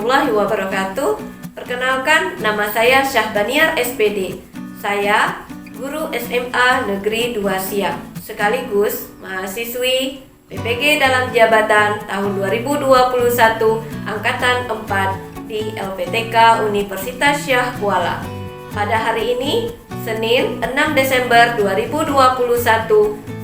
warahmatullahi wabarakatuh. Perkenalkan, nama saya Syahbaniar SPD. Saya guru SMA Negeri 2 Siak, sekaligus mahasiswi PPG dalam jabatan tahun 2021 Angkatan 4 di LPTK Universitas Syah Kuala. Pada hari ini, Senin 6 Desember 2021,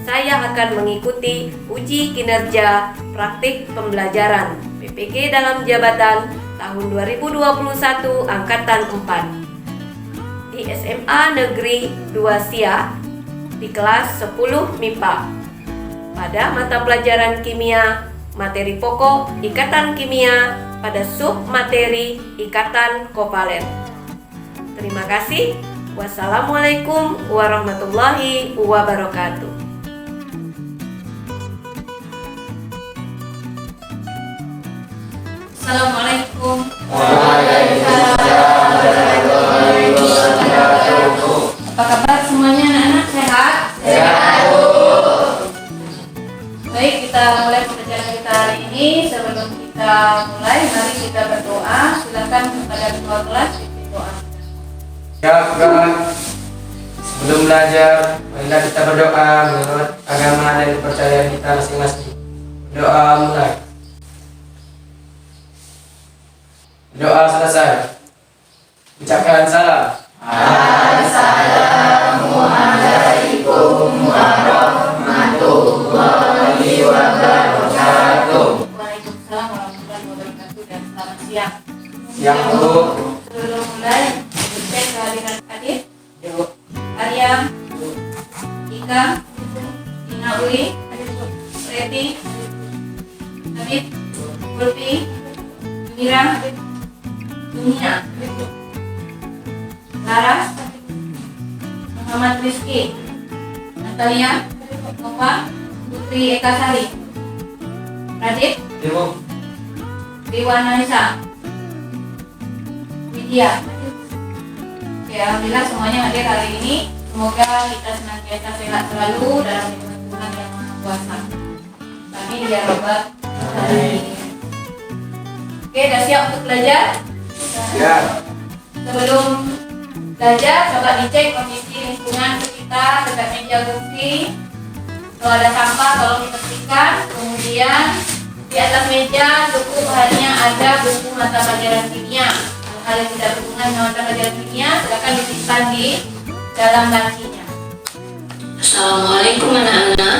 saya akan mengikuti uji kinerja praktik pembelajaran PPG dalam jabatan tahun 2021 Angkatan 4 di SMA Negeri 2 Siak di kelas 10 MIPA pada mata pelajaran kimia materi pokok ikatan kimia pada sub materi ikatan kovalen. Terima kasih. Wassalamualaikum warahmatullahi wabarakatuh. Assalamualaikum. Apa kabar semuanya anak-anak? Sehat? Sehat, Bu. Baik, kita mulai pelajaran kita hari ini. Sebelum kita mulai, mari kita berdoa. Silakan kepada ketua kelas pimpin doa. Ya, Tuhan. Sebelum belajar, marilah kita berdoa menurut agama dan kepercayaan kita masing-masing. Doa mulai. Doa selesai. Ucapkan salam. Assalamualaikum warahmatullahi wabarakatuh. Waalaikumsalam warahmatullahi wabarakatuh dan selamat siang. Siang, Bu. Sebelum mulai, cek kehadiran Adit, Arya, Ika, Ina Uli, Reti, Habib, Kulfi, Mira, Dunia, Laras, Muhammad Rizky, Natalia, Nova, Putri Eka Sari, Radit, Ibu. Dewana Nisa, Widya. Oke, alhamdulillah semuanya hadir hari ini. Semoga kita senantiasa sehat selalu dalam lindungan Tuhan yang Maha Kuasa. Amin ya Rabbal Alamin. Oke, udah siap untuk belajar? Ya. Sebelum belajar, coba dicek kondisi lingkungan sekitar dekat meja kursi. Kalau ada sampah, tolong dibersihkan. Kemudian di atas meja cukup hanya ada buku mata pelajaran kimia. Hal yang tidak berhubungan dengan mata pelajaran kimia, silakan disimpan di dalam lacinya. Assalamualaikum anak-anak.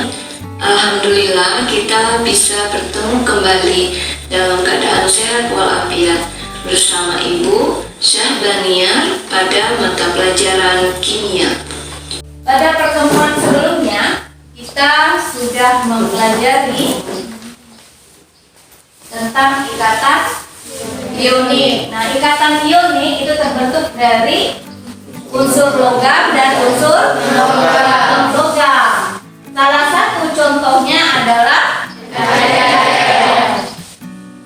Alhamdulillah kita bisa bertemu kembali dalam keadaan sehat walafiat bersama Ibu Syahbaniar pada mata pelajaran kimia. Pada pertemuan sebelumnya kita sudah mempelajari tentang ikatan ionik. Nah, ikatan ionik itu terbentuk dari unsur logam dan unsur logam. Salah satu contohnya adalah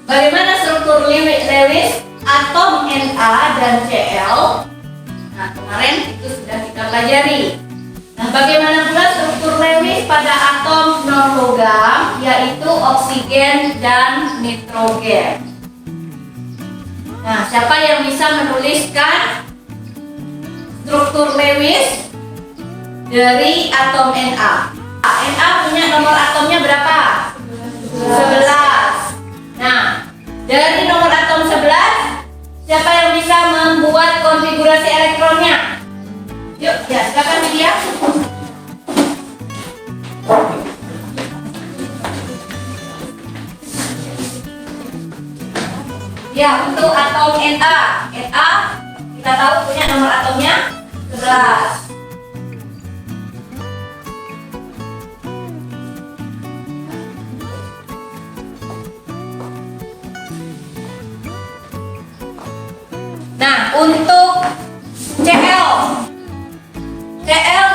bagaimana struktur Lewis atom Na dan Cl. Nah, kemarin itu sudah kita pelajari. Nah, bagaimana pula struktur Lewis pada atom non-logam, yaitu oksigen dan nitrogen. Nah, siapa yang bisa menuliskan struktur Lewis dari atom Na? Na punya nomor atomnya berapa? 11. Nah, dari nomor atom 11, siapa yang bisa membuat konfigurasi elektronnya? Yuk, ya, silakan dia. Ya, untuk atom Na kita tahu punya nomor atomnya 11. Nah, untuk Cl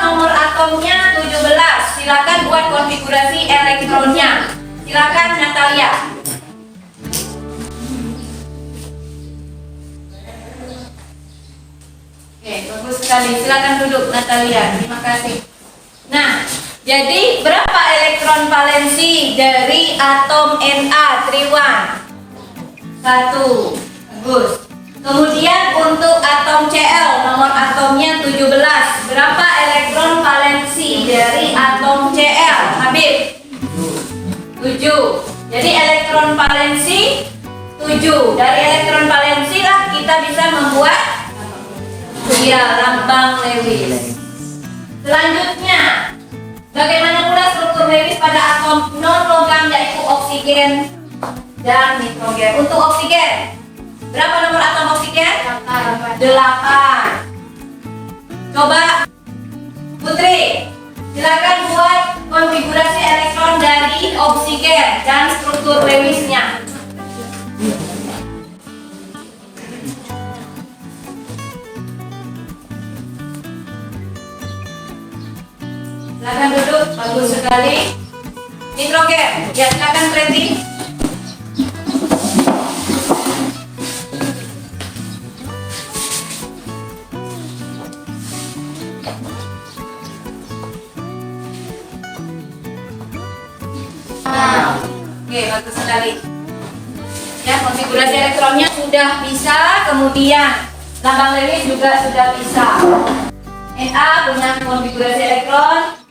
nomor atomnya 17. Silakan buat konfigurasi elektronnya. Silakan Natalia. Oke, bagus sekali. Silakan duduk Natalia. Terima kasih. Nah, jadi berapa elektron valensi dari atom Na, Triwan? 1, Gus. Kemudian untuk atom Cl, nomor atomnya 17. Berapa elektron valensi dari atom Cl? Habib? 7. Jadi elektron valensi 7. Dari elektron valensi lah kita bisa membuat lambang Lewis. Selanjutnya, bagaimana pula struktur Lewis pada atom non-logam yaitu oksigen dan nitrogen. Untuk oksigen, berapa nomor atom oksigen? 8. Coba Putri, silakan buat konfigurasi elektron dari oksigen dan struktur Lewisnya. Silakan duduk, bagus sekali. Nitrogen, ya silakan Preti. Oke, bagus sekali. Ya, konfigurasi elektronnya sudah bisa, kemudian lambang Lewis juga sudah bisa. Na punya konfigurasi elektron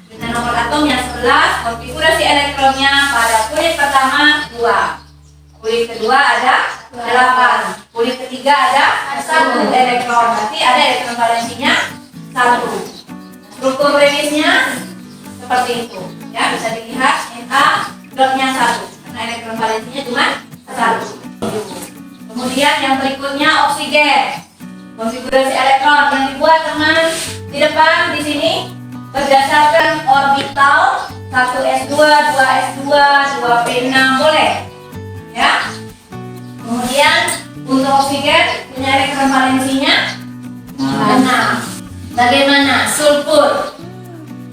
dengan nomor atomnya 11, konfigurasi elektronnya pada kulit pertama 2, kulit kedua ada 8, kulit ketiga ada 1 elektron, berarti ada elektron valensinya 1. Struktur Lewisnya seperti itu, ya bisa dilihat Na dotnya 1 karena elektron valensinya cuma 1. Kemudian yang berikutnya oksigen. Konfigurasi elektron yang dibuat teman di depan di sini berdasarkan orbital 1s2, 2s2, 2p6 boleh, ya. Kemudian untuk oksigen punya elektron valensinya 6. Bagaimana sulfur?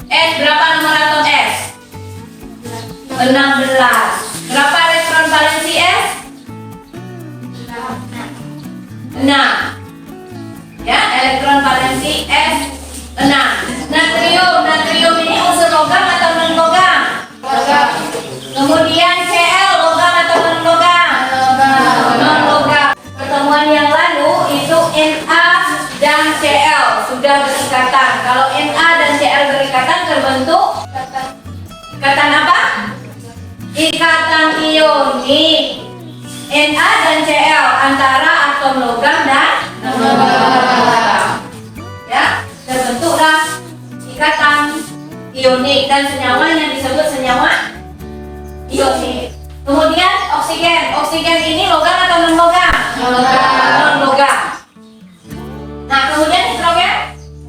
S berapa nomor atom S? 16. Berapa elektron valensi S? 6. Ya, elektron valensi S 6. Natrium ini unsur logam atau non logam? Logam. Kemudian Cl logam atau non logam? Non logam. Pertemuan yang lalu itu Na dan Cl sudah berikatan. Kalau Na dan Cl berikatan terbentuk ikatan apa? Ikatan ionik. Na dan Cl antara atom logam dan non logam. Ya, terbentuklah ikatan ionik dan senyawa yang disebut senyawa ionik. Kemudian oksigen ini logam atau non logam? Non logam. Nah, kemudian nitrogen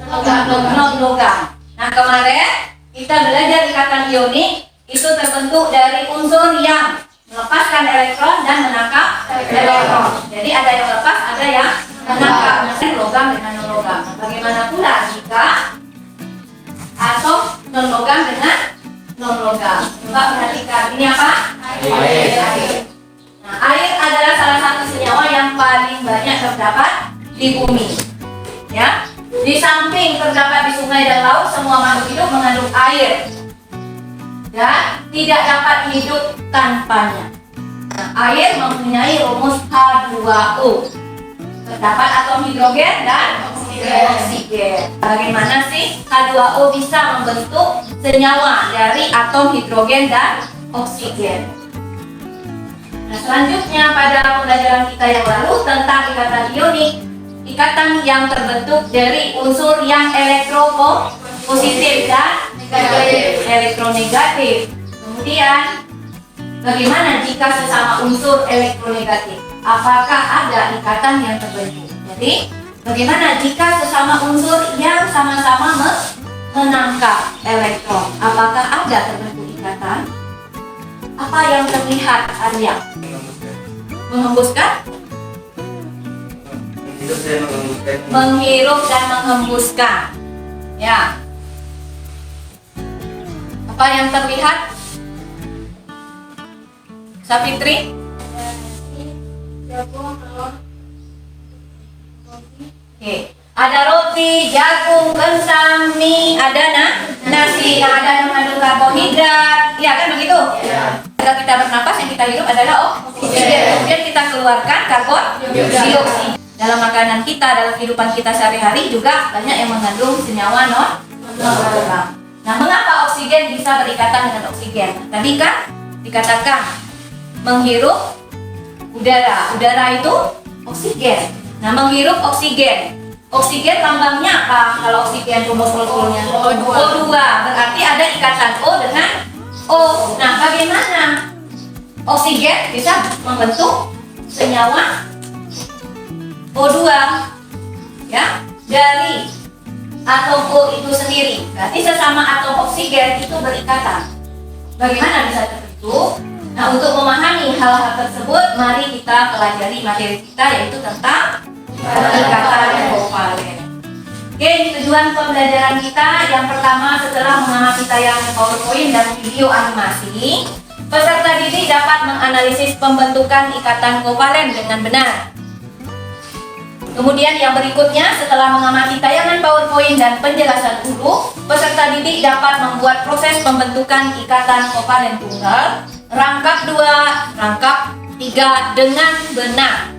non logam. Nah, kemarin kita belajar ikatan ionik itu terbentuk dari unsur yang melepaskan elektron dan menangkap elektron. Jadi ada yang lepas, ada yang menangkap. Logam dengan non logam. Bagaimana pula jika atom non logam dengan non logam? Coba perhatikan. Ini apa? Air. Nah, air adalah salah satu senyawa yang paling banyak terdapat di bumi. Ya, di samping terdapat di sungai dan laut, semua makhluk hidup mengandung air. Dan tidak dapat hidup tanpanya. Nah, air mempunyai rumus H2O. Terdapat atom hidrogen dan oksigen. Bagaimana sih H2O bisa membentuk senyawa dari atom hidrogen dan oksigen? Nah, selanjutnya pada pembelajaran kita yang lalu tentang ikatan ionik, ikatan yang terbentuk dari unsur yang elektropositif dan elektronegatif. Kemudian bagaimana jika sesama unsur elektronegatif? Apakah ada ikatan yang terbentuk? Jadi bagaimana jika sesama unsur yang sama-sama menangkap elektron? Apakah ada terbentuk ikatan? Apa yang terlihat, Arya? Menghembuskan? Menghirup dan menghembuskan. Ya. Apa yang terlihat? Sapitri? Oke. Ada roti, jagung, kentang, mie, ada nasi, ada yang mengandung karbohidrat, ya kan begitu? Ya. Ketika kita bernapas, yang kita hirup adalah oksigen. Kemudian kita keluarkan karbon dioksida. Dalam makanan kita, dalam kehidupan kita sehari-hari juga banyak yang mengandung senyawa non-organik. Nah, mengapa oksigen bisa berikatan dengan oksigen? Tadi kan dikatakan menghirup udara. Udara itu oksigen. Nah, menghirup oksigen. Oksigen lambangnya apa? Kalau oksigen molekul-molekulnya O2. Berarti ada ikatan O dengan O. Nah, bagaimana oksigen bisa membentuk senyawa O2? Ya, dari atom O itu sendiri. Berarti sesama atom oksigen itu berikatan. Bagaimana bisa terbentuk? Nah, untuk memahami hal-hal tersebut, mari kita pelajari materi kita, yaitu tentang ikatan kovalen. Oke, tujuan pembelajaran kita yang pertama, setelah mengamati tayangan PowerPoint dan video animasi, peserta didik dapat menganalisis pembentukan ikatan kovalen dengan benar. Kemudian yang berikutnya, setelah mengamati tayangan PowerPoint dan penjelasan guru, peserta didik dapat membuat proses pembentukan ikatan kovalen tunggal, rangkap 2, rangkap 3 dengan benar.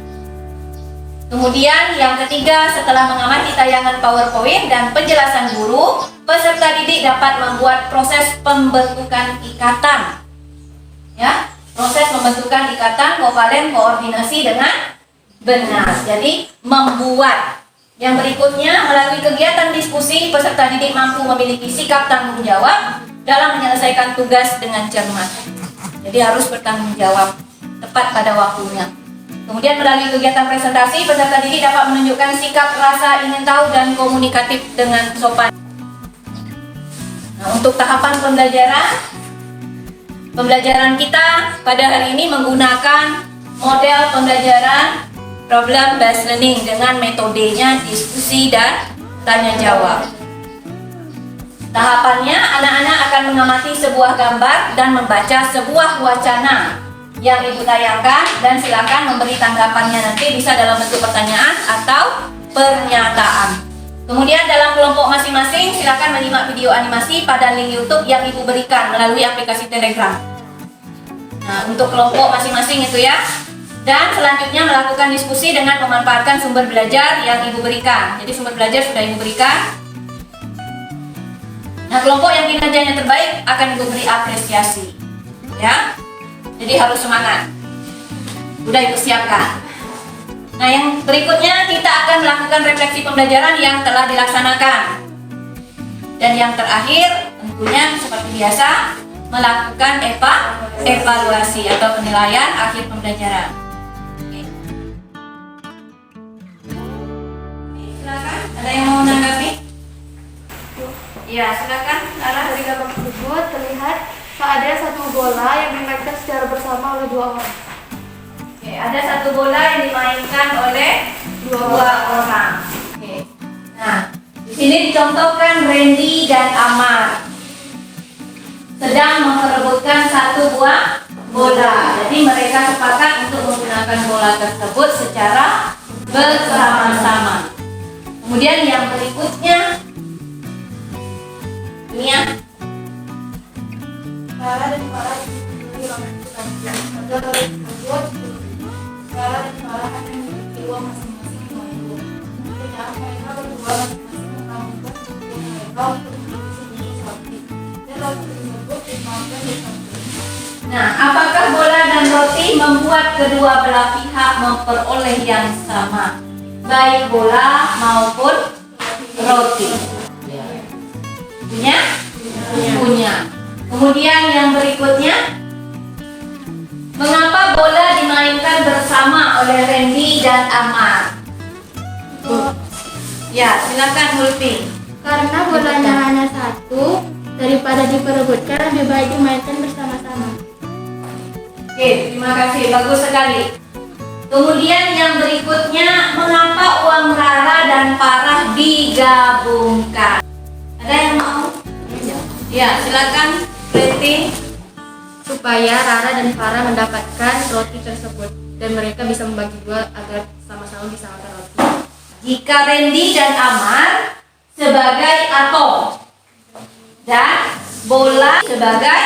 Kemudian yang ketiga, setelah mengamati tayangan PowerPoint dan penjelasan guru, peserta didik dapat membuat proses pembentukan ikatan. Ya, proses pembentukan ikatan kovalen koordinasi dengan benar. Jadi membuat. Yang berikutnya, melalui kegiatan diskusi, peserta didik mampu memiliki sikap tanggung jawab dalam menyelesaikan tugas dengan cermat. Jadi harus bertanggung jawab tepat pada waktunya. Kemudian melalui kegiatan presentasi, peserta didik dapat menunjukkan sikap rasa ingin tahu dan komunikatif dengan sopan. Nah, untuk tahapan pembelajaran kita pada hari ini menggunakan model pembelajaran problem based learning dengan metodenya diskusi dan tanya jawab. Tahapannya, anak-anak akan mengamati sebuah gambar dan membaca sebuah wacana yang ibu tayangkan, dan silakan memberi tanggapannya nanti bisa dalam bentuk pertanyaan atau pernyataan. Kemudian dalam kelompok masing-masing silakan menyimak video animasi pada link YouTube yang ibu berikan melalui aplikasi Telegram. Nah, untuk kelompok masing-masing itu ya. Dan selanjutnya melakukan diskusi dengan memanfaatkan sumber belajar yang ibu berikan. Jadi sumber belajar sudah ibu berikan. Nah, kelompok yang kinerjanya terbaik akan ibu beri apresiasi. Ya. Jadi harus semangat. Udah ibu siapkan. Nah, yang berikutnya kita akan melakukan refleksi pembelajaran yang telah dilaksanakan. Dan yang terakhir tentunya seperti biasa melakukan evaluasi atau penilaian akhir pembelajaran. Oke. Silakan, ada yang mau menanggapi? Ya, silakan. Lara. Dari gambar tersebut terlihat ada satu bola yang dimainkan secara bersama oleh 2 orang. Oke, ada satu bola yang dimainkan oleh 2 orang. Oke. Nah, di sini dicontohkan Randy dan Amar sedang memperebutkan satu buah bola. Jadi mereka sepakat untuk menggunakan bola tersebut secara bersama-sama. Kemudian yang berikutnya, ini ya. Lara dan Farah diberi melakukan pada kali tersebut. Lara dan Farah akan memiliki uang masing-masing 5.000. Dan mereka berdua masing-masing menambahkan uang mereka untuk membeli sebuah roti. Dan roti tersebut dimakan di samping. Nah, apakah bola dan roti membuat kedua belah pihak memperoleh yang sama, baik bola maupun roti? Punya. Kemudian yang berikutnya, mengapa bola dimainkan bersama oleh Randy dan Amar? Ya, silakan Hulfi. Karena bolanya hanya satu, daripada diperebutkan lebih baik dimainkan bersama-sama. Oke, terima kasih, bagus sekali. Kemudian yang berikutnya, mengapa uang Rara dan Farah digabungkan? Ada yang mau? Ya, silakan Preti. Supaya Rara dan Farah mendapatkan roti tersebut dan mereka bisa membagi dua agar sama-sama bisa makan roti. Jika Randy dan Amar sebagai atom dan bola sebagai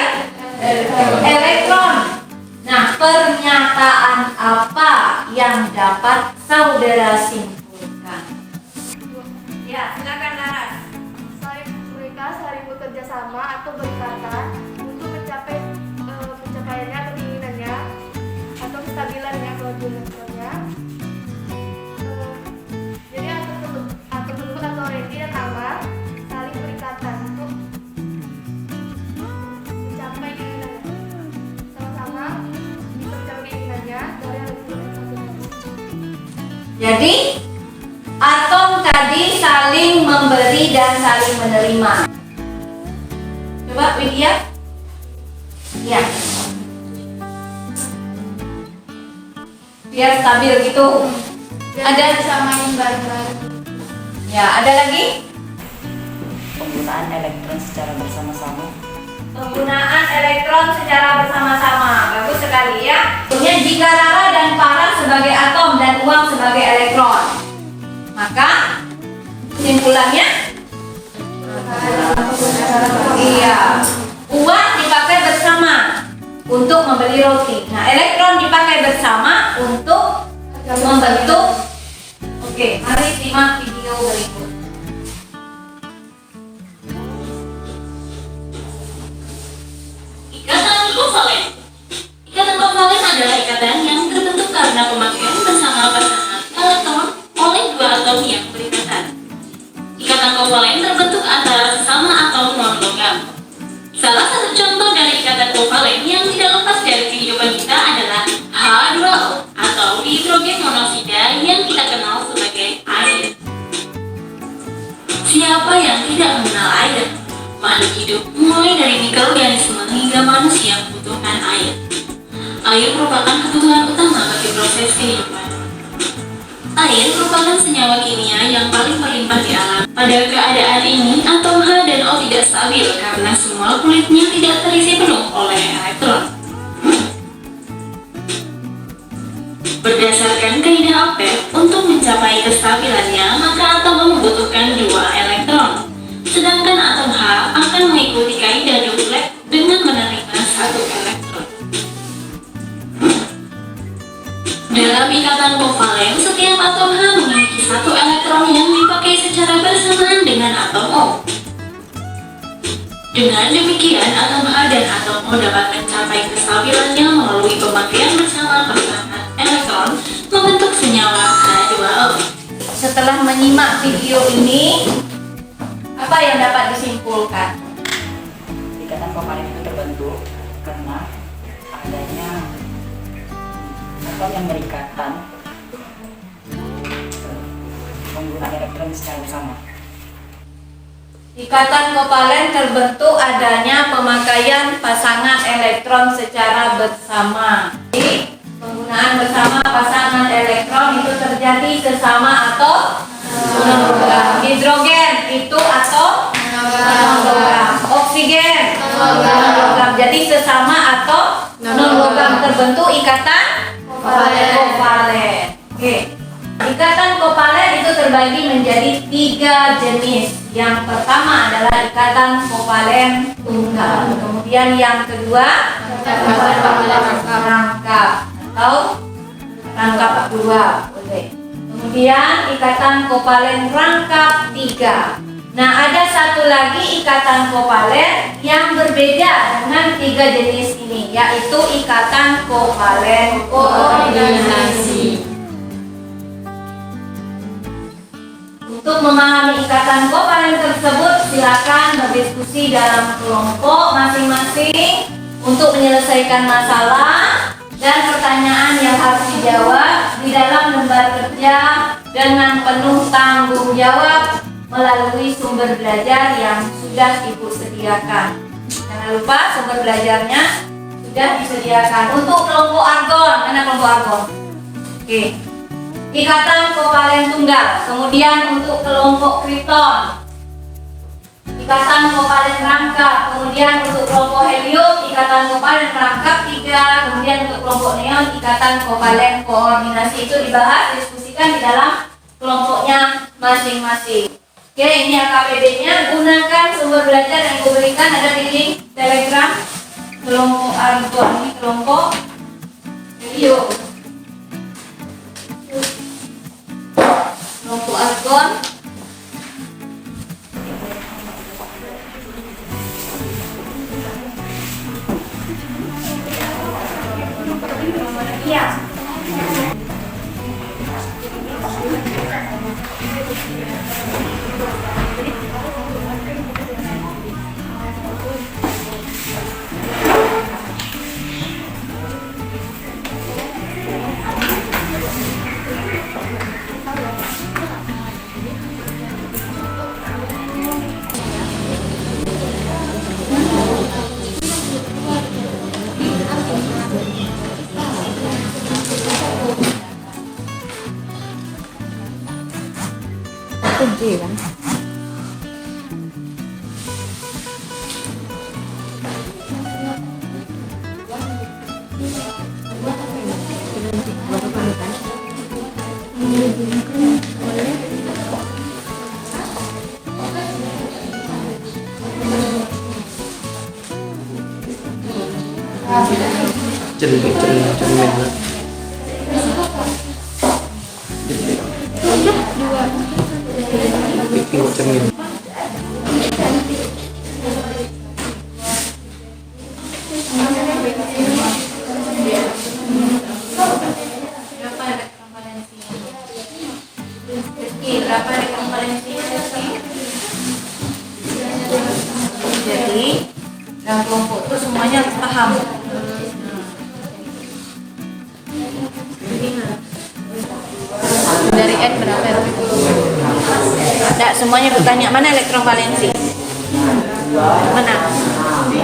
Elektron. Nah, pernyataan apa yang dapat saudara simpulkan? Ya, silakan Laras. Mereka saling bekerja sama atau berikatan untuk mencapai pencapaiannya atau keinginannya atau kestabilannya kalau di elektronnya. Jadi atom tersebut atau Randy dan Amar saling berikatan untuk mencapai keinginannya. Sama-sama bisa mencapai keinginannya dari elektron satu. Jadi, atom tadi saling memberi dan saling menerima. Coba Widya. Ya. Biar stabil gitu. Ada samain bareng-bareng. Ya, ada lagi? Penggunaan elektron secara bersama-sama. Penggunaan elektron secara bersama-sama. Bagus sekali ya. Kemudian jika Rara dan Farah sebagai atom dan uang sebagai elektron, maka kesimpulannya iya, uang dipakai bersama untuk membeli roti. Nah, elektron dipakai bersama untuk membentuk. Oke, mari simak video berikut. Ikatan kovalen. Ikatan kovalen adalah ikatan yang terbentuk karena pemakaian bersama pasangan elektron oleh dua atom yang berikatan. Ikatan kovalen terbentuk antara sesama atom non-logam. Salah satu contoh dari ikatan kovalen yang tidak lepas dari kehidupan kita adalah H2O atau dihidrogen monoksida yang kita kenal sebagai air. Siapa yang tidak mengenal air? Makhluk hidup mulai dari mikroorganisme hingga manusia membutuhkan air. Air merupakan kebutuhan utama bagi proses kehidupan. Air merupakan senyawa kimia yang paling berlimpah di alam. Pada keadaan ini, atom H dan O tidak stabil karena semua kulitnya tidak terisi penuh oleh elektron. Berdasarkan kaidah Ampere, untuk mencapai kestabilannya, maka atom O membutuhkan 2 elektron. Sedangkan atom H akan mengikuti kaidah Dirichlet dengan menerima 1 elektron. Dalam ikatan kovalen, setiap atom H memiliki 1 elektron yang dipakai secara bersamaan dengan atom O. Dengan demikian, atom H dan atom O dapat mencapai kestabilannya melalui pemakaian bersama pasangan elektron membentuk senyawa H2O. Setelah menyimak video ini, apa yang dapat disimpulkan? Ikatan kovalen itu terbentuk karena adanya atom yang berikatan menggunakan elektron secara bersama. Ikatan kovalen terbentuk adanya pemakaian pasangan elektron secara bersama. Jadi, penggunaan bersama pasangan elektron itu terjadi sesama atom non-logam. Hidrogen itu atom non-logam. Oksigen non-logam. Jadi sesama atom non-logam terbentuk ikatan kovalen. Oke. Ikatan kovalen itu terbagi menjadi 3 jenis. Yang pertama adalah ikatan kovalen tunggal. Kemudian yang kedua rangkap atau rangkap 2. Boleh. Kemudian ikatan kovalen rangkap 3. Nah, ada satu lagi ikatan kovalen yang berbeda dengan 3 jenis ini, yaitu ikatan kovalen koordinasi. Untuk memahami ikatan kovalen tersebut, silakan berdiskusi dalam kelompok masing-masing untuk menyelesaikan masalah dan pertanyaan yang harus dijawab di dalam lembar kerja dengan penuh tanggung jawab melalui sumber belajar yang sudah Ibu sediakan. Jangan lupa sumber belajarnya sudah disediakan. Untuk kelompok argon, mana kelompok argon? Oke. Ikatan kovalen tunggal. Kemudian untuk kelompok kripton, ikatan kovalen rangkap. Kemudian untuk kelompok helium, ikatan kovalen rangkap 3. Kemudian untuk kelompok neon, ikatan kovalen koordinasi. Itu dibahas, diskusikan di dalam kelompoknya masing-masing. Oke, ini LKPD-nya. Gunakan sumber belajar yang diberikan, ada di link Telegram. kelompok argon ini kelompok helium. Kelompok argon cermin. Bikin cermin. berapa elektron valensinya? Rizky, berapa elektron valensinya Rizky? Jadi dalam kelompok itu semuanya harus paham. Dari N berapa? Tidak, semuanya bertanya mana elektron valensi? Mana?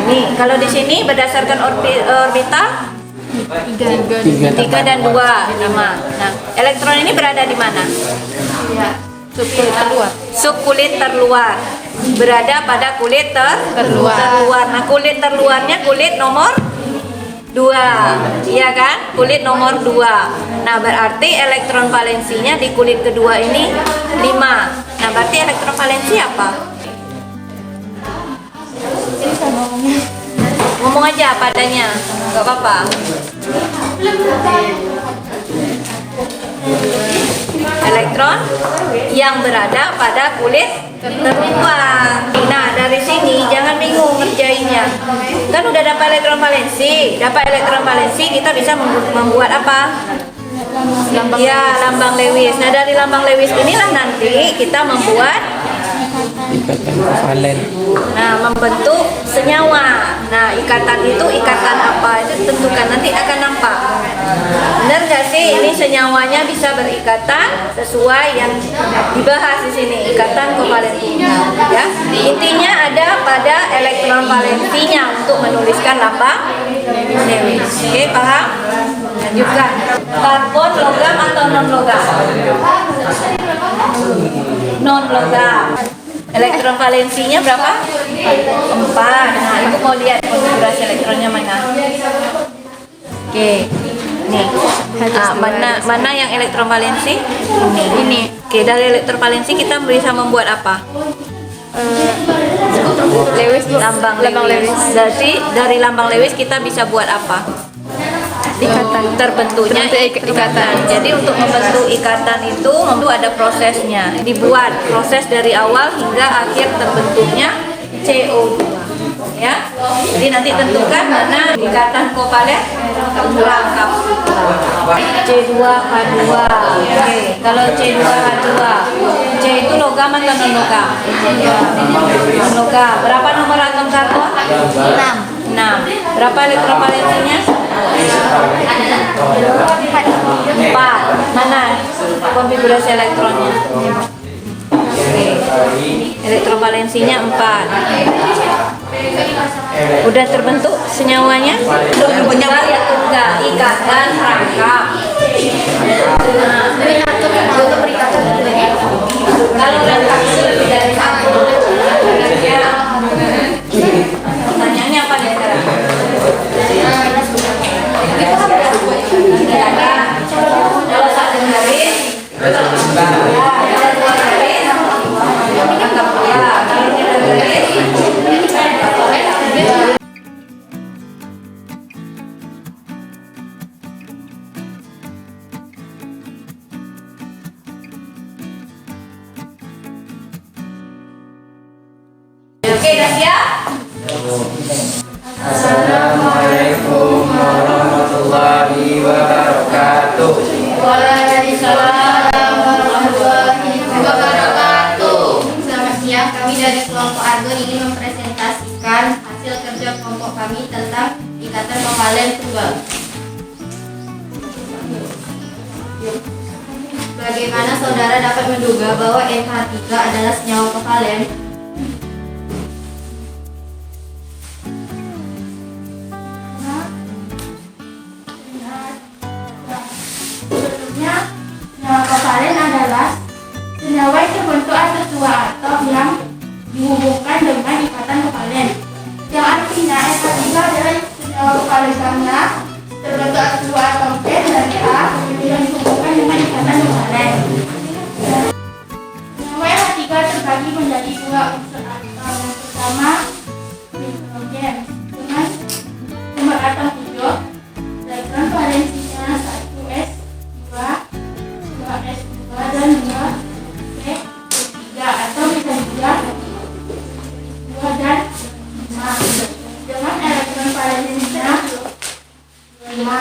Ini kalau di sini berdasarkan orbital 3 dan 2 nama. Nah, elektron ini berada di mana? Subkulit terluar. Subkulit terluar. Berada pada kulit terluar. Nah, kulit terluarnya kulit nomor 2. Iya kan? Kulit nomor 2. Nah, berarti elektron valensinya di kulit kedua ini 5. Nah, berarti elektron valensi apa? Ngomong aja padanya, nggak apa-apa. Elektron yang berada pada kulit terluar. Nah, dari sini jangan bingung ngerjainnya. Kan udah dapat elektron valensi. Dapat elektron valensi kita bisa membuat apa? Lambang Lewis. Nah, dari lambang Lewis inilah nanti kita membuat Ikatan kovalen. Nah, membentuk senyawa. Nah, ikatan itu ikatan apa? Itu tentukan nanti akan nampak. Benar nggak sih? Ini senyawanya bisa berikatan sesuai yang dibahas di sini, ikatan kovalen tunggal. Ya, intinya ada pada elektron valensinya untuk menuliskan lambang Lewis. Oke, paham? Lanjutkan. Karbon logam atau non logam? Non logam. Elektron valensinya berapa? 4. Nah, ibu mau lihat konfigurasi elektronnya mana? Oke, nih. Mana yang elektron valensi? Ini. Oke, dari elektron valensi kita bisa membuat apa? Lambang Lewis. Jadi dari lambang Lewis kita bisa buat apa? Ikatan. Terbentuknya ikatan. Jadi untuk membentuk ikatan itu ada prosesnya. Dibuat proses dari awal hingga akhir terbentuknya CO2. Ya. Jadi nanti tentukan mana ikatan kovalen lengkap. C2H2. Oke, kalau C2H2, C itu logam atau non logam? Non logam. Berapa nomor atom karbon? 6. Berapa elektron valensinya? 4. Mana konfigurasi elektronnya? Oke. Elektron valensinya 4. Udah terbentuk senyawanya? Tunggal ya tunggal, ikatan rangkap. Kalau rangkap lebih dari 1, pertanyaannya apa nih sekarang? Kalau satu garis, kalau dua garis, rangkap 2. Kalau 3 garis, Assalamualaikum warahmatullahi wabarakatuh. Waalaikumsalam warahmatullahi wabarakatuh. Selamat siang, kami dari kelompok Argon ingin mempresentasikan hasil kerja kelompok kami tentang ikatan kovalen tunggal. Bagaimana saudara dapat menduga bahwa NH3 adalah senyawa kovalen? Sebelumnya, senyawa kovalen adalah senyawa yang terbentuk atas dua atom yang dihubungkan dengan ikatan kovalen. Yang artinya NH3 adalah senyawa kovalen karena terbentuk atas dua atom N dan A yang dihubungkan dengan ikatan kovalen. Senyawa NH3 terbagi menjadi dua unsur atom. Yang pertama, nitrogen dengan nomor atom 7, elektron valensinya 1s2, 2s2 dan 2p3, atau bisa juga 2 dan 5 dengan elektron valensinya 5.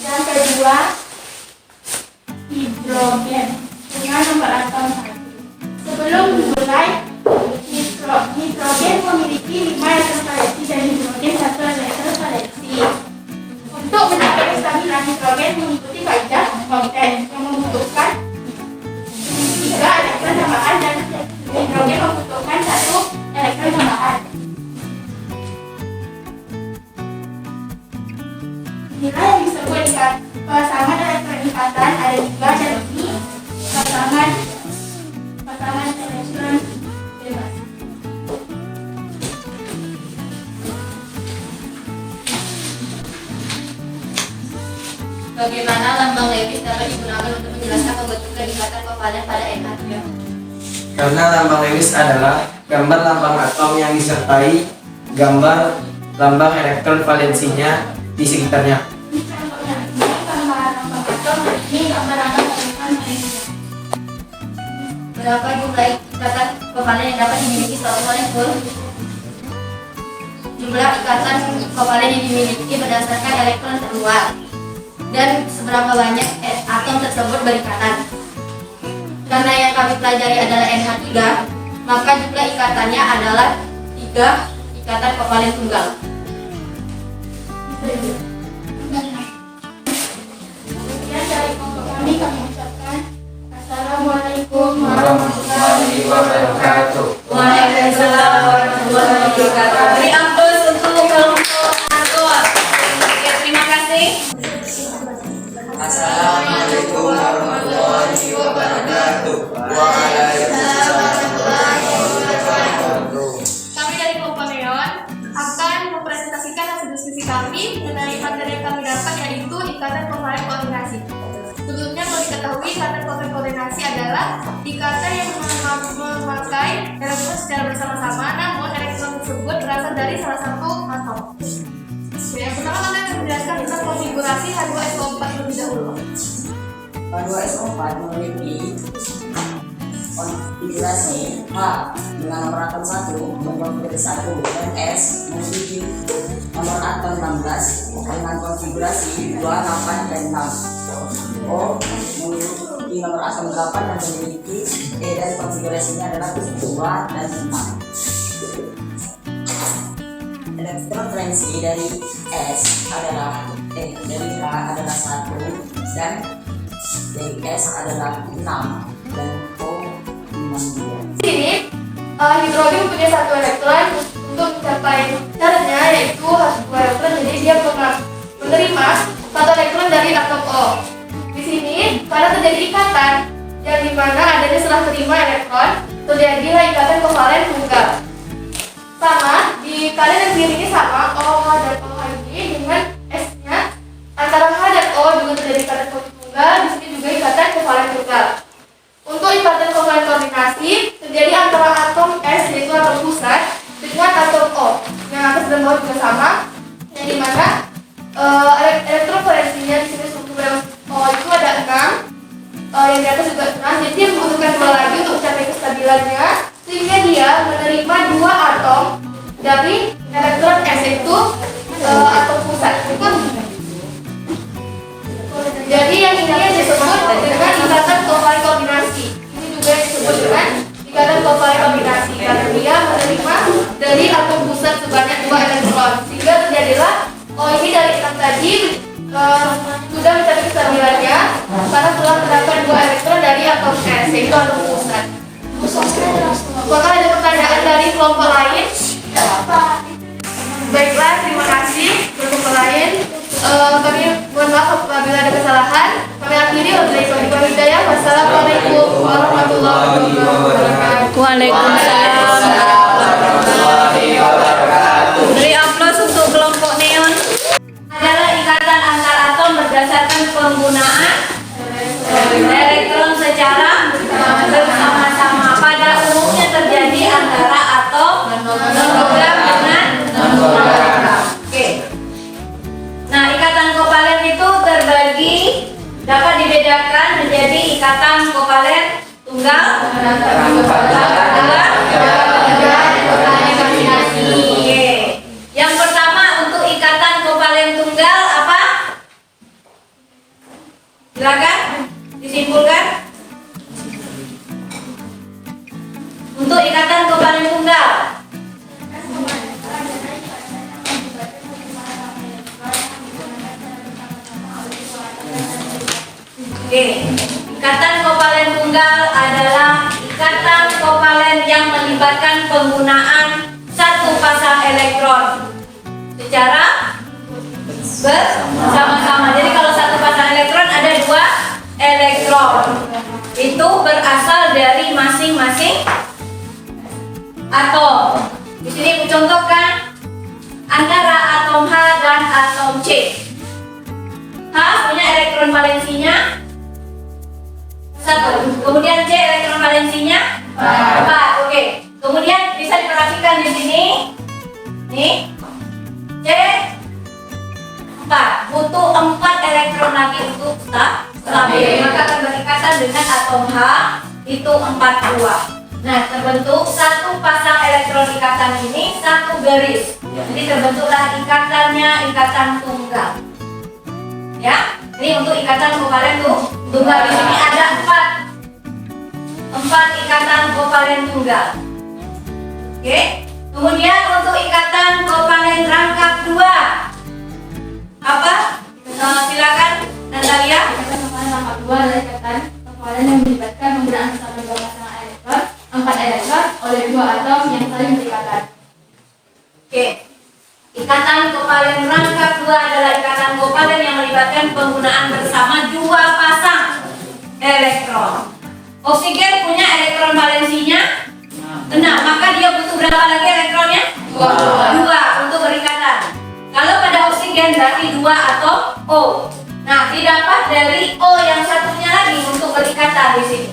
Yang kedua, hidrogen dengan nomor atom 1. Sebelum dimulai, nitrogen memiliki 5 elektron valensi dan hidrogen 1 elektron valensi. Untuk mencapai kestabilan nitrogen mengikuti kaidah konten yang membutuhkan 3 elektron tambahan dan hidrogen membutuhkan 1 elektron tambahan. Inilah yang disebut pasangan elektron ikatan. Ada 3 dan ini pasangan elektron bebas. Bagaimana lambang Lewis dapat digunakan untuk menjelaskan pembentukan ikatan kovalen pada NH3? Karena lambang Lewis adalah gambar lambang atom yang disertai gambar lambang elektron valensinya di sekitarnya. Ini contohnya, ini gambar lambang atom, ini gambar lambang elektron valensi. Berapa jumlah ikatan kovalen yang dapat dimiliki suatu molekul? Jumlah ikatan kovalen yang dimiliki berdasarkan elektron terluar dan seberapa banyak atom tersebut berikatan. Karena yang kami pelajari adalah NH3, maka jumlah ikatannya adalah 3 ikatan kovalen tunggal. Kemudian dari kelompok kami ucapkan Assalamualaikum Warahmatullahi wabarakatuh. Waalaikumsalam warahmatullahi wabarakatuh. Beri aplaus untuk kelompok Argon. Oke, terima kasih. Assalamualaikum warahmatullahi wabarakatuh. Waalaikumsalam warahmatullahi wabarakatuh. Kami dari kelompok Neon akan mempresentasikan hasil diskusi kami mengenai materi yang kami dapat, yaitu ikatan kovalen koordinasi. Sebelumnya perlu diketahui ikatan kovalen koordinasi adalah ikatan yang memakai elektron secara bersama-sama, namun elektron tersebut berasal dari salah satu atom. Yang pertama kami akan menjelaskan tentang konfigurasi H2SO4 terlebih dahulu. H2SO4 memiliki konfigurasi H dengan nomor atom 1 menjadi 1 dan S memiliki nomor atom 16 dengan konfigurasi 2, 8 dan 6. O memiliki nomor atom 8 dan memiliki E dan konfigurasinya adalah 2 dan 6. Elektron valensi dari S adalah dari H adalah 1 dan dari S adalah 6 dan O 6. Di sini hidrogen punya 1 elektron. Untuk mencapai caranya yaitu harus 2 elektron, jadi dia menerima 1 elektron dari atom O. Di sini karena terjadi ikatan yang dimana adanya serah terima elektron, terjadilah ikatan kovalen tunggal. Sama di kalian yang kiri ini sama, OH dan OH ini dengan S-nya antara H dan O juga terjadi ikatan kovalen tunggal. Di sini juga ikatan kovalen tunggal. Untuk ikatan kovalen koordinasi terjadi antara atom S yaitu atom pusat dengan atom O. Yang atas dan bawah juga sama, yang dimana elektron valensinya di sini struktur O itu ada 6, yang di atas juga 6. Jadi dia membutuhkan 2 lagi untuk mencapai kestabilannya, sehingga dia menerima 2 atom dari elektron S itu atom pusat. Jadi yang ini disebut dengan ikatan kovalen koordinasi. Ini juga disebut dengan ikatan kovalen koordinasi karena dia menerima dari atom pusat sebanyak 2 elektron. Sehingga terjadilah ini dari yang tadi sudah mencapai kestabilannya karena telah terdapat 2 elektron dari atom S yaitu atom pusat. Apakah ada pertanyaan dari kelompok lain? Baiklah, terima kasih. Kelompok lain, kami mohon maaf apabila ada kesalahan. Kami akhiri. Wabillahi hidayah. Wassalamualaikum warahmatullahi wabarakatuh. Waalaikumsalam warahmatullahi wabarakatuh. Beri aplaus untuk kelompok neon. Adalah ikatan antar atom berdasarkan penggunaan elektron secara bersama-sama. Pada umumnya terjadi antara atom non-logam dengan non-logam. Oke. Nah, ikatan kovalen itu terbagi dapat dibedakan menjadi ikatan kovalen tunggal, kombinasi. Yang pertama untuk ikatan kovalen tunggal apa? Silakan disimpulkan. Untuk ikatan kovalen tunggal. Oke, ikatan kovalen tunggal adalah ikatan kovalen yang melibatkan penggunaan satu pasang elektron secara bersama-sama. Jadi kalau satu pasang elektron ada 2 elektron. Itu berasal dari masing-masing atom. Di sini aku contohkan antara atom H dan atom C. H punya elektron valensinya 1, kemudian C elektron valensinya 4. Oke. Kemudian bisa diperhatikan di sini. Nih. C 4. Butuh 4 elektron lagi untuk stabil. Maka akan berikatan dengan atom H itu 42. Nah, terbentuk satu pasang elektron ikatan ini satu garis. Jadi terbentuklah ikatannya ikatan tunggal. Ya, ini untuk ikatan kovalen tunggal. Di sini ada 4 ikatan kovalen tunggal. Oke. Kemudian untuk ikatan kovalen rangkap 2. Apa? Silakan Natalia. Ikatan kovalen rangkap 2 adalah ikatan kovalen yang melibatkan penggunaan bersama 2 pasangan elektron, 4 elektron oleh 2 atom yang saling berikatan. Oke. Ikatan kovalen rangkap 2 adalah ikatan kovalen yang melibatkan penggunaan bersama 2 pasang elektron. Oksigen punya elektron valensinya 6, maka dia butuh berapa lagi elektronnya? 2 untuk berikatan. Kalau pada oksigen berarti 2 atom O. Nah, didapat dari O yang satunya lagi untuk berikatan di sini.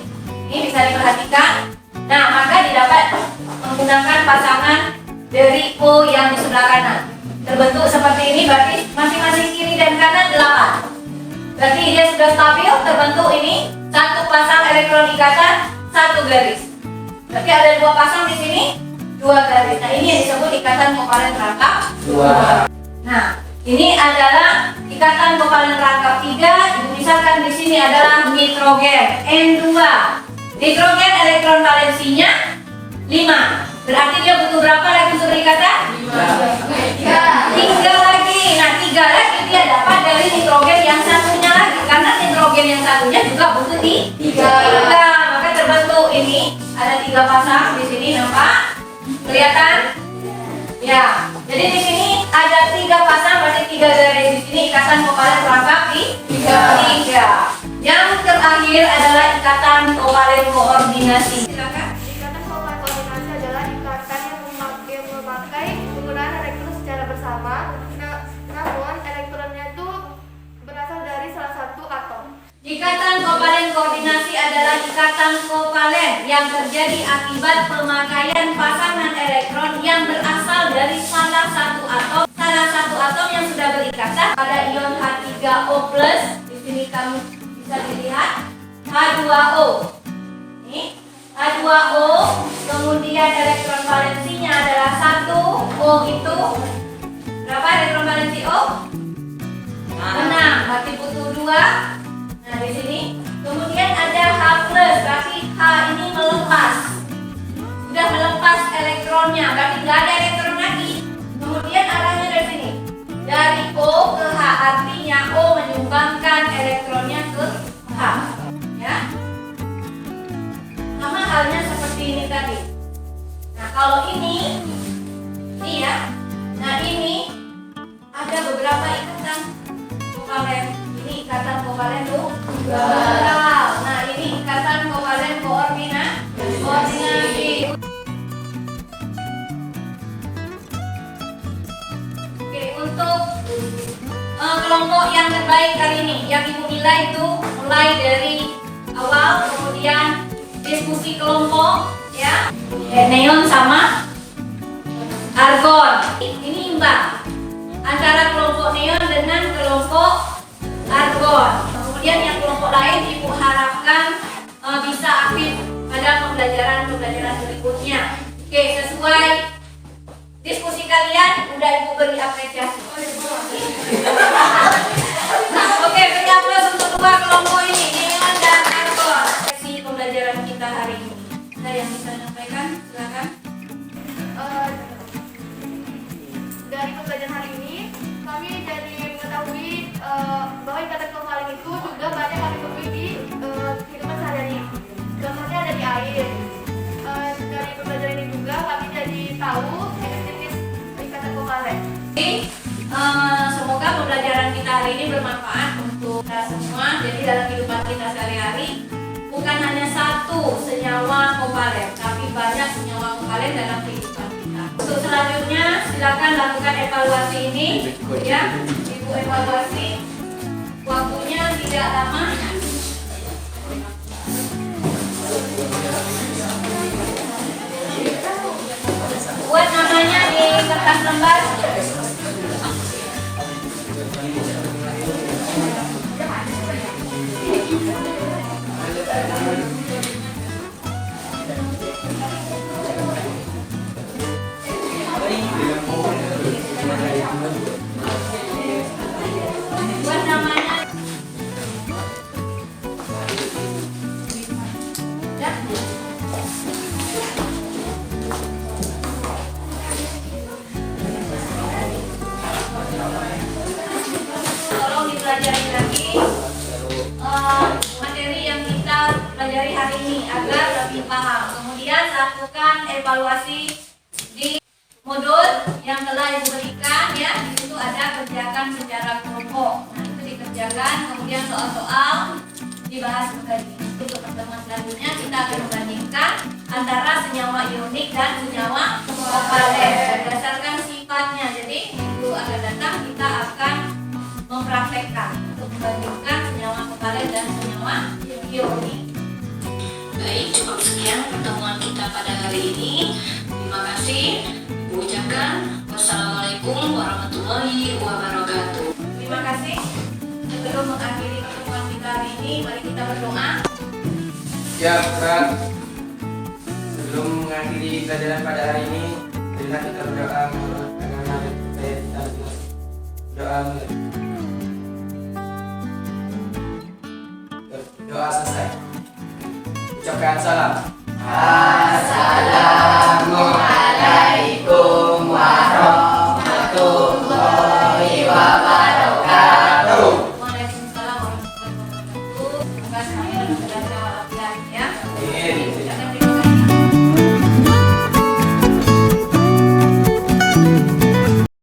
Ini bisa diperhatikan. Nah, maka didapat menggunakan pasangan dari O yang di sebelah kanan. Terbentuk seperti ini, berarti masing-masing kiri dan kanan 8. Berarti dia sudah stabil, terbentuk ini satu pasang elektron ikatan, satu garis. Berarti ada 2 pasang di sini, 2 garis. Nah, ini yang disebut ikatan kovalen rangkap 2. Nah, ini adalah ikatan kovalen rangkap 3. Misalkan di sini adalah nitrogen N2. Nitrogen elektron valensinya 5. Berarti dia butuh berapa lagi untuk berikatan? 3 lagi. Nah, 3 lagi dia dapat dari nitrogen yang satunya lagi. Karena nitrogen yang satunya juga butuh 3. Maka terbentuk ini ada 3 pasang di sini, nampak? Kelihatan? Ya. Jadi di sini ada 3 pasang, berarti 3 garis. Di sini ikatan kovalen rangkap 3. Yang terakhir adalah ikatan kovalen koordinasi. Silakan. Ikatan kovalen koordinasi adalah ikatan yang memakai penggunaan elektron secara bersama. Namun elektronnya itu berasal dari salah satu atom. Ikatan kovalen koordinasi adalah ikatan kovalen yang terjadi akibat pemakaian pasangan elektron yang berasal dari salah satu atom yang sudah berikatan pada ion H3O+. Di sini kamu bisa dilihat H2O. Ini H2O, kemudian elektron valensinya adalah 1 O itu berapa elektron valensi O? 6, berarti butuh 2. Nah, di sini. Kemudian ada H+, berarti H ini melepas. Sudah melepas elektronnya, berarti nggak ada elektron lagi. Kemudian arahnya dari sini. Dari O ke H, artinya O menyumbangkan elektronnya ke H. Ya. Sama halnya seperti ini tadi. Nah, kalau ini ya. Nah, ini ada beberapa ikatan kovalen. Ini ikatan kovalen tunggal. Nah, ini ikatan kovalen koordinasi. Oke, untuk kelompok yang terbaik kali ini, yang ibu nilai itu mulai dari awal, kemudian diskusi kelompok, ya, neon sama argon. Ini imbang antara kelompok neon dengan kelompok argon. Kemudian yang kelompok lain ibu harapkan bisa aktif pada pembelajaran berikutnya. Oke, sesuai diskusi kalian udah ibu beri apresiasi. Oke, beri aplaus untuk dua kelompok ini, neon dan argon. Sesi pembelajaran kita hari ini. Ada yang bisa menyampaikan? Silakan. Dari pembelajaran hari ini, kami jadi mengetahui bahwa ikatan kovalen itu juga banyak kami temui di kehidupan sehari-hari. Contohnya ada di air. Dari pembelajaran ini juga kami jadi tahu jenis-jenis ikatan kovalen. Jadi, semoga pembelajaran kita hari ini bermanfaat untuk kita semua. Jadi dalam kehidupan kita sehari-hari bukan hanya satu senyawa kovalen, tapi banyak senyawa kovalen dalam kehidupan kita. Untuk selanjutnya silakan lakukan evaluasi ini, ya. Ibu evaluasi, waktunya tidak lama. Buat namanya di kertas lembar. Buat namanya. Ya. Tolong dipelajari lagi materi yang kita pelajari hari ini agar lebih paham. Kemudian lakukan evaluasi di modul yang telah ibu berikan, ya. Di situ ada kerjakan secara kelompok. Nah, itu dikerjakan, kemudian soal-soal dibahas kembali. Untuk pertemuan selanjutnya kita akan membandingkan antara senyawa ionik dan senyawa kovalen berdasarkan sifatnya. Jadi minggu akan datang kita akan mempraktekkan untuk membandingkan senyawa kovalen dan senyawa ionik. Baik, cukup sekian pertemuan kita pada hari ini. Terima kasih. Ucapkan wassalamualaikum warahmatullahi wabarakatuh. Terima kasih. Sebelum mengakhiri pertemuan kita hari ini, mari kita berdoa. Ya, Kak. Sebelum mengakhiri pelajaran pada hari ini, marilah kita berdoa menurut agama dan percaya kita masing-masing. Doa mulai. Doa selesai. Ucapkan salam. Assalam.